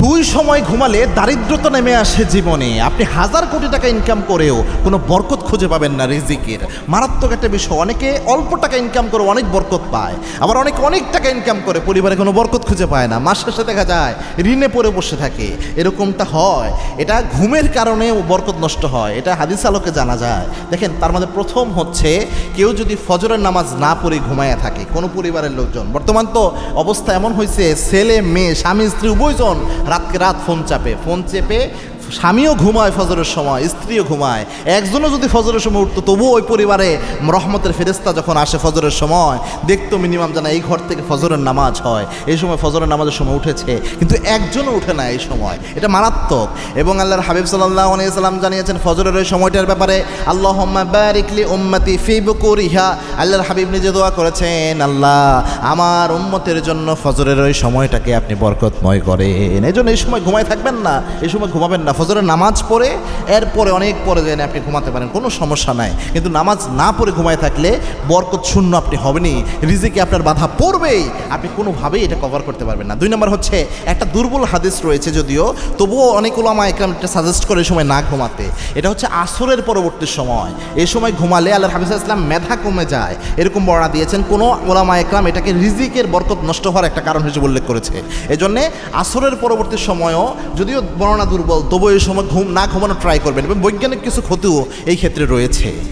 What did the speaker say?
দুই সময় ঘুমালে দারিদ্রতা নেমে আসে জীবনে। আপনি 1000 কোটি টাকা ইনকাম করেও কোনো বরকত খুঁজে পাবেন না রিজিকের। মারাত্মক একটা বিষয়। অনেকে অল্প টাকা ইনকাম করে অনেক বরকত পায়, আবার অনেকে অনেক টাকা ইনকাম করে পরিবারে কোনো বরকত খুঁজে পায় না। মাস শেষে দেখা যায় ঋণে পড়ে বসে থাকে। এরকমটা হয়, এটা ঘুমের কারণে বরকত নষ্ট হয়, এটা হাদিস আলোকে জানা যায়। দেখেন, তার মধ্যে প্রথম হচ্ছে কেউ যদি ফজরের নামাজ না পড়ে ঘুমায়া থাকে, কোনো পরিবারের লোকজন, বর্তমান তো অবস্থা এমন হয়েছে, ছেলে মেয়ে স্বামী স্ত্রী উভয়জন রাতকে রাত ফোন চেপে স্বামীও ঘুমায় ফজরের সময়, স্ত্রীও ঘুমায়। একজনও যদি ফজরের সময় উঠতো, তবুও ওই পরিবারে রহমতের ফেরেশতা যখন আসে ফজরের সময়, দেখতো মিনিমাম জানা এই ঘর থেকে ফজরের নামাজ হয়, এই সময় ফজরের নামাজের সময় উঠেছে, কিন্তু একজনও উঠে না এই সময়। এটা মারাত্মক। এবং আল্লাহর হাবিব সাল্লাল্লাহু আলাইহি সাল্লাম জানিয়েছেন ফজরের ওই সময়টার ব্যাপারে, আল্লাহুম্মা বারিক লি উম্মতি ফি বুকুরিহা। আল্লাহর হাবিব নিজে দোয়া করেছেন, আল্লাহ আমার উম্মতের জন্য ফজরের ওই সময়টাকে আপনি বরকতময় করেন। এই জন্য এই সময় ঘুমায় থাকবেন না, এই সময় ঘুমাবেন না। ফজরের নামাজ পড়ে এরপরে অনেক পরে যেন আপনি ঘুমাতে পারেন, কোনো সমস্যা নাই, কিন্তু নামাজ না পড়ে ঘুমায় থাকলে বরকত শূন্য আপনি হবেনই, রিজিকে আপনার বাধা পড়বেই, আপনি কোনোভাবেই এটা কভার করতে পারবেন না। 2 নম্বর হচ্ছে, একটা দুর্বল হাদিস রয়েছে যদিও, তবুও অনেক উলামা একরাম এটা সাজেস্ট করে এই সময় না ঘুমাতে। এটা হচ্ছে আসরের পরবর্তী সময়। এই সময় ঘুমালে আল্লাহর হাবিব সাল্লাল্লাহু আলাইহি ওয়াসাল্লাম মেধা কমে যায়, এরকম বর্ণনা দিয়েছেন। কোনো উলামা একরাম এটাকে রিজিকের বরকত নষ্ট হওয়ার একটা কারণ হিসেবে উল্লেখ করেছে। এজন্যে আসরের পরবর্তী সময়ও যদিও বর্ণনা দুর্বল, তবু এই সময় না ঘুমানো ট্রাই করবেন, এবং বৈজ্ঞানিক কিছু ক্ষতিও এই ক্ষেত্রে রয়েছে।